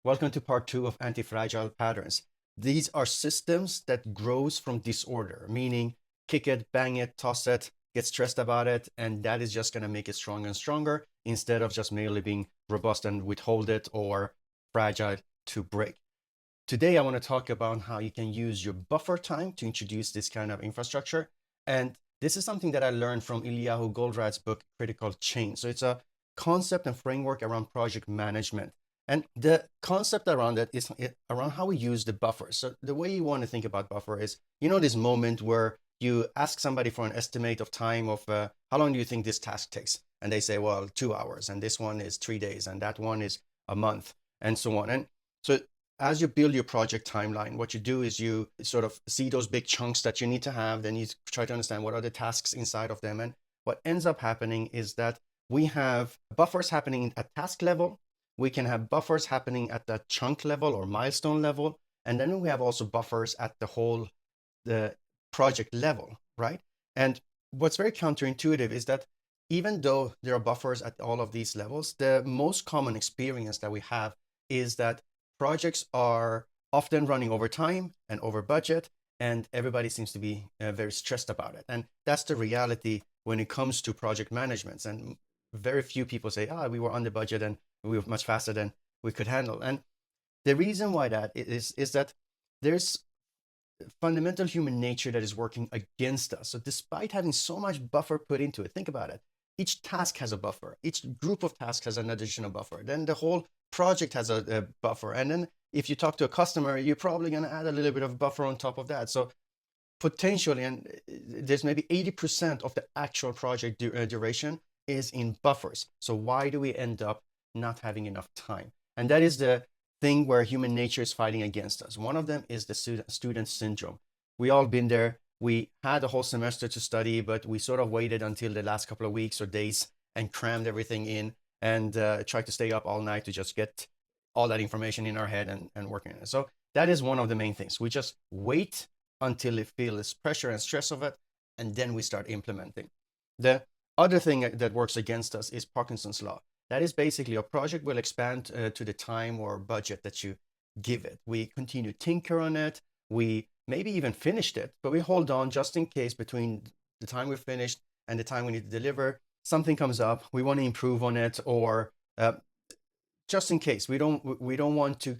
Welcome to part two of antifragile patterns. These are systems that grows from disorder, meaning kick it, bang it, toss it, get stressed about it, and that is just going to make it stronger and stronger instead of just merely being robust and withhold it or fragile to break. Today, I want to talk about how you can use your buffer time to introduce this kind of infrastructure. And this is something that I learned from Eliyahu Goldratt's book, Critical Change. So it's a concept and framework around project management. And the concept around it is around how we use the buffer. So the way you want to think about buffer is, this moment where you ask somebody for an estimate of time of how long do you think this task takes? And they say, well, 2 hours, and this one is 3 days, and that one is a month, and so on. And so as you build your project timeline, what you do is you sort of see those big chunks that you need to have, then you try to understand what are the tasks inside of them. And what ends up happening is that we have buffers happening at task level. We can have buffers happening at the chunk level or milestone level. And then we have also buffers at the project level, right? And what's very counterintuitive is that even though there are buffers at all of these levels, the most common experience that we have is that projects are often running over time and over budget, and everybody seems to be very stressed about it. And that's the reality when it comes to project management. And very few people say, we were under budget and we were much faster than we could handle. And the reason why that is that there's fundamental human nature that is working against us. So despite having so much buffer put into it, think about it. Each task has a buffer. Each group of tasks has an additional buffer. Then the whole project has a buffer. And then if you talk to a customer, you're probably going to add a little bit of buffer on top of that. So potentially, and there's maybe 80% of the actual project duration is in buffers. So why do we end up not having enough time? And that is the thing where human nature is fighting against us. One of them is the student syndrome. We all been there. We had a whole semester to study, but we sort of waited until the last couple of weeks or days and crammed everything in and tried to stay up all night to just get all that information in our head and working on it. So that is one of the main things. We just wait until we feel this pressure and stress of it, and then we start implementing. The other thing that works against us is Parkinson's law. That is basically a project will expand to the time or budget that you give it. We continue to tinker on it. We maybe even finished it, but we hold on just in case between the time we finished and the time we need to deliver, something comes up, we want to improve on it, or just in case we don't want to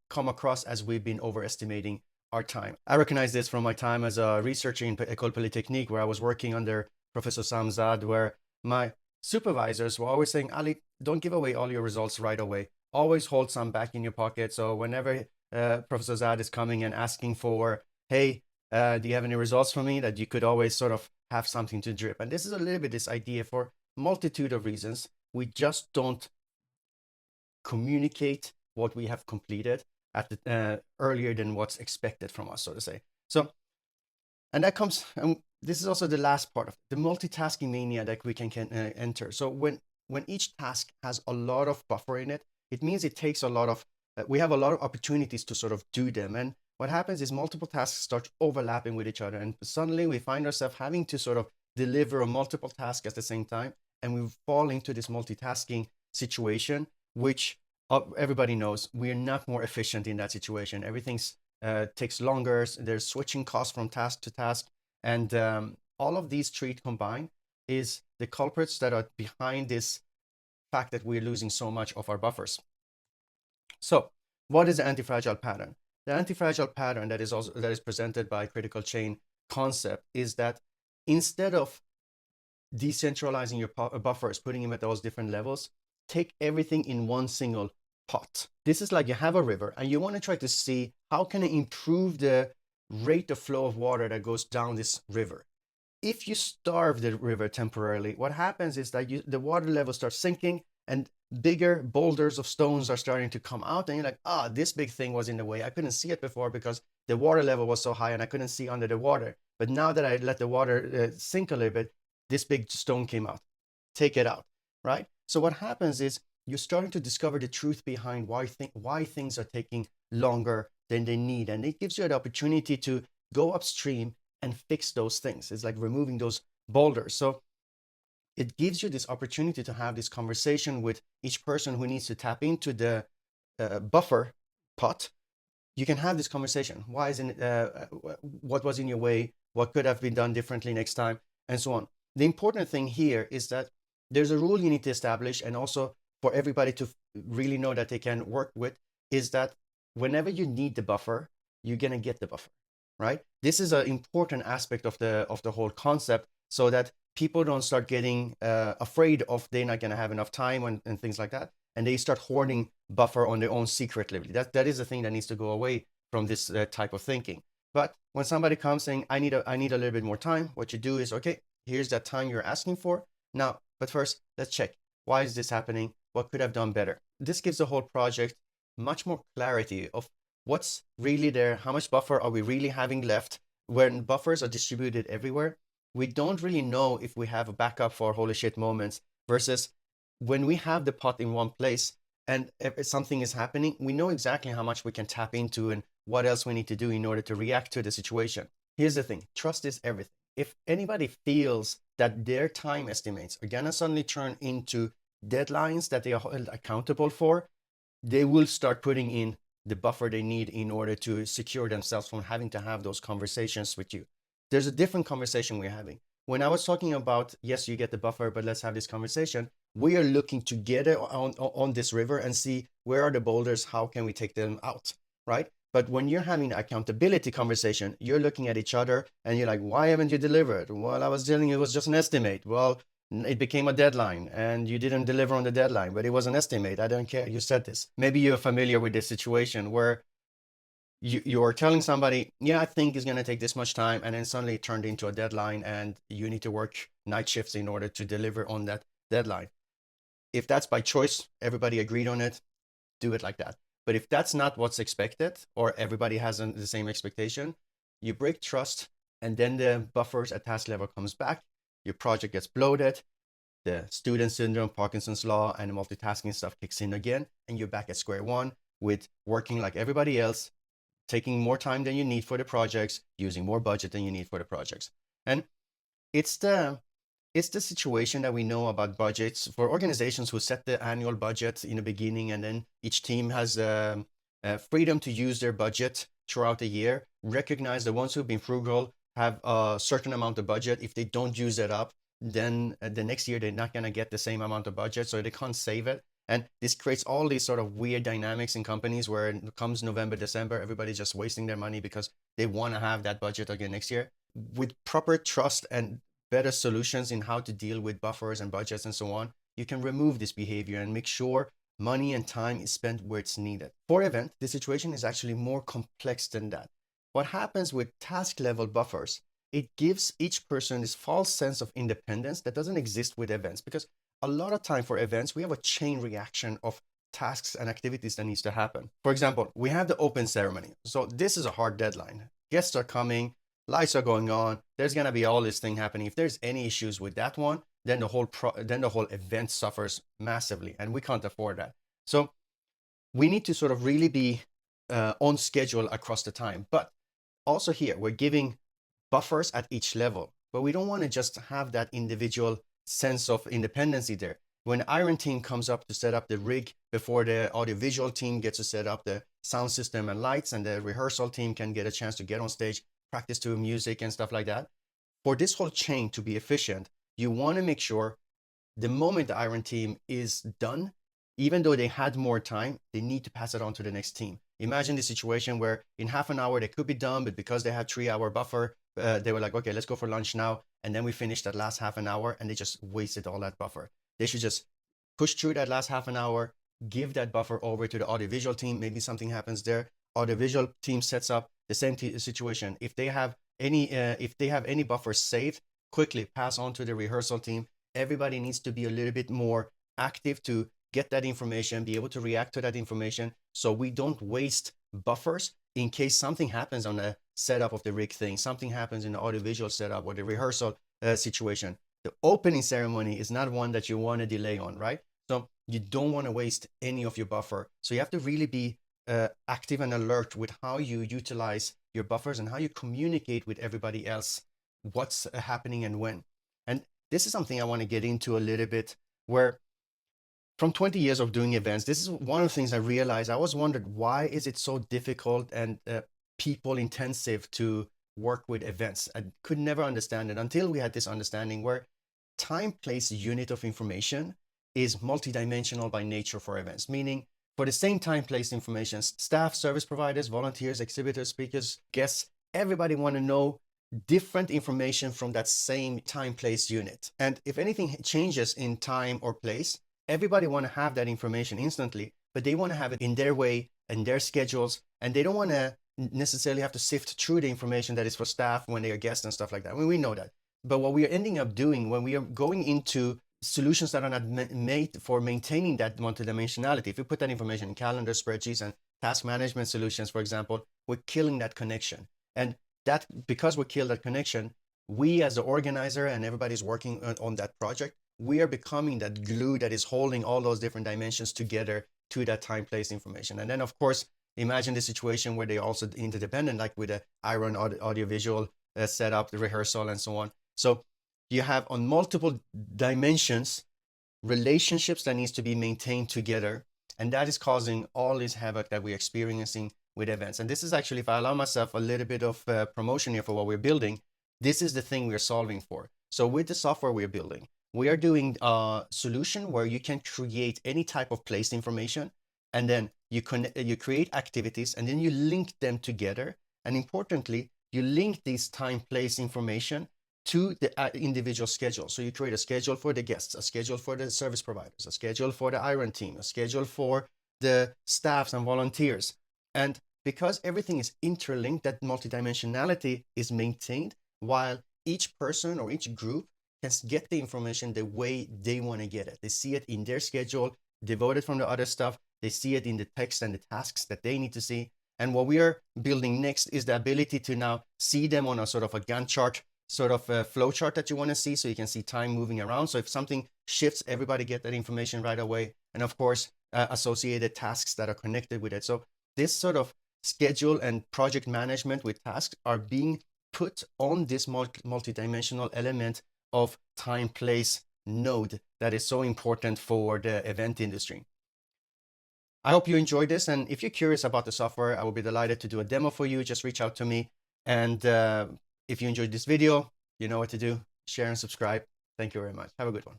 come across as we've been overestimating our time. I recognize this from my time as a researcher in École Polytechnique, where I was working under Professor Samzad, where my supervisors were always saying, Ali, don't give away all your results right away. Always hold some back in your pocket. So whenever Professor Zad is coming and asking for, hey, do you have any results for me, that you could always sort of have something to drip. And this is a little bit this idea for multitude of reasons. We just don't communicate what we have completed at the, earlier than what's expected from us, so to say. So, and that comes, and this is also the last part of it, the multitasking mania that we can enter. So when each task has a lot of buffer in it, it means it takes a lot of, we have a lot of opportunities to sort of do them. And what happens is multiple tasks start overlapping with each other. And suddenly we find ourselves having to sort of deliver multiple tasks at the same time. And we fall into this multitasking situation, which everybody knows we're not more efficient in that situation. Everything takes longer. There's switching costs from task to task. And all of these three combined is the culprits that are behind this fact that we're losing so much of our buffers. So what is the antifragile pattern? The antifragile pattern that is presented by critical chain concept is that instead of decentralizing your buffers, putting them at those different levels, take everything in one single pot. This is like you have a river and you want to try to see how can I improve the rate of flow of water that goes down this river. If you starve the river temporarily, what happens is that the water level starts sinking and bigger boulders of stones are starting to come out, and you're like, this big thing was in the way. I couldn't see it before because the water level was so high and I couldn't see under the water. But now that I let the water sink a little bit, this big stone came out. Take it out, right? So what happens is you're starting to discover the truth behind why things are taking longer than they need. And it gives you an opportunity to go upstream and fix those things. It's like removing those boulders. So it gives you this opportunity to have this conversation with each person who needs to tap into the buffer pot, you can have this conversation. Why isn't what was in your way? What could have been done differently next time? And so on. The important thing here is that there's a rule you need to establish, and also for everybody to really know that they can work with, is that whenever you need the buffer, you're gonna get the buffer, right? This is an important aspect of the whole concept, so that people don't start getting afraid of they're not gonna have enough time and things like that, and they start hoarding buffer on their own secretly. That is the thing that needs to go away from this type of thinking. But when somebody comes saying, I need a little bit more time, what you do is, okay, here's that time you're asking for. Now, but first, let's check. Why is this happening? What could have done better? This gives the whole project much more clarity of what's really there, how much buffer are we really having left. When buffers are distributed everywhere, we don't really know if we have a backup for holy shit moments, versus when we have the pot in one place and if something is happening, we know exactly how much we can tap into and what else we need to do in order to react to the situation. Here's the thing, trust is everything. If anybody feels that their time estimates are gonna suddenly turn into deadlines that they are held accountable for, they will start putting in the buffer they need in order to secure themselves from having to have those conversations with you. There's a different conversation we're having. When I was talking about, yes, you get the buffer, but let's have this conversation, we are looking together on this river and see where are the boulders, how can we take them out, right? But when you're having an accountability conversation, you're looking at each other and you're like, why haven't you delivered? Well, I was telling you it was just an estimate. Well, it became a deadline and you didn't deliver on the deadline, but it was an estimate. I don't care. You said this. Maybe you're familiar with this situation where you're telling somebody, yeah, I think it's going to take this much time. And then suddenly it turned into a deadline and you need to work night shifts in order to deliver on that deadline. If that's by choice, everybody agreed on it, do it like that. But if that's not what's expected, or everybody has the same expectation, you break trust, and then the buffers at task level comes back, your project gets bloated, the student syndrome, Parkinson's law, and the multitasking stuff kicks in again, and you're back at square one with working like everybody else, taking more time than you need for the projects, using more budget than you need for the projects. And it's the situation that we know about budgets for organizations who set the annual budget in the beginning, and then each team has freedom to use their budget throughout the year. Recognize the ones who've been frugal have a certain amount of budget. If they don't use it up, then the next year they're not going to get the same amount of budget, so they can't save it. And this creates all these sort of weird dynamics in companies where it comes November, December, everybody's just wasting their money because they want to have that budget again next year. With proper trust and better solutions in how to deal with buffers and budgets and so on, you can remove this behavior and make sure money and time is spent where it's needed. For event, the situation is actually more complex than that. What happens with task level buffers, it gives each person this false sense of independence that doesn't exist with events, because a lot of time for events, we have a chain reaction of tasks and activities that needs to happen. For example, we have the open ceremony. So this is a hard deadline. Guests are coming, lights are going on. There's gonna be all this thing happening. If there's any issues with that one, then the whole event suffers massively, and we can't afford that. So we need to sort of really be on schedule across the time. But also here, we're giving buffers at each level, but we don't want to just have that individual sense of independency there. When Iron Team comes up to set up the rig before the audiovisual team gets to set up the sound system and lights, and the rehearsal team can get a chance to get on stage, practice to music and stuff like that. For this whole chain to be efficient, you want to make sure the moment the Iron Team is done, even though they had more time, they need to pass it on to the next team. Imagine the situation where in half an hour they could be done, but because they had 3 hour buffer, they were like, okay, let's go for lunch now. And then we finished that last half an hour and they just wasted all that buffer. They should just push through that last half an hour, give that buffer over to the audiovisual team. Maybe something happens there. Audiovisual team sets up the same situation. If they have any buffers saved, quickly pass on to the rehearsal team. Everybody needs to be a little bit more active to get that information, be able to react to that information, so we don't waste buffers in case something happens on the setup of the rig thing, something happens in the audiovisual setup or the rehearsal situation. The opening ceremony is not one that you want to delay on, right? So you don't want to waste any of your buffer. So you have to really be active and alert with how you utilize your buffers and how you communicate with everybody else what's happening and when. And this is something I want to get into a little bit, where from 20 years of doing events, this is one of the things I realized. I always wondered, why is it so difficult and people intensive to work with events? I could never understand it until we had this understanding where time, place, unit of information is multidimensional by nature for events, meaning for the same time, place information, staff, service providers, volunteers, exhibitors, speakers, guests, everybody want to know different information from that same time, place unit. And if anything changes in time or place, everybody want to have that information instantly, but they want to have it in their way and their schedules, and they don't want to necessarily have to sift through the information that is for staff when they are guests and stuff like that. I mean, we know that. But what we are ending up doing when we are going into solutions that are not made for maintaining that multidimensionality, if you put that information in calendar spreadsheets and task management solutions, for example, we're killing that connection. And that, because we kill that connection, we as the organizer and everybody's working on that project, we are becoming that glue that is holding all those different dimensions together to that time, place information. And then, of course, imagine the situation where they're also interdependent, like with the iron audiovisual setup, the rehearsal, and so on. So you have on multiple dimensions relationships that needs to be maintained together, and that is causing all this havoc that we're experiencing with events. And this is actually, if I allow myself a little bit of promotion here for what we're building, this is the thing we're solving for. So with the software we're building, we are doing a solution where you can create any type of place information, and then you create activities, and then you link them together. And importantly, you link these time, place information to the individual schedule. So you create a schedule for the guests, a schedule for the service providers, a schedule for the iron team, a schedule for the staffs and volunteers. And because everything is interlinked, that multidimensionality is maintained, while each person or each group can get the information the way they want to get it. They see it in their schedule, devoted from the other stuff. They see it in the text and the tasks that they need to see. And what we are building next is the ability to now see them on a sort of a Gantt chart, sort of a flow chart that you want to see, so you can see time moving around. So if something shifts, everybody get that information right away. And of course, associated tasks that are connected with it. So this sort of schedule and project management with tasks are being put on this multidimensional element of time, place node that is so important for the event industry. I hope you enjoyed this. And if you're curious about the software, I will be delighted to do a demo for you. Just reach out to me. And if you enjoyed this video, you know what to do. Share and subscribe. Thank you very much. Have a good one.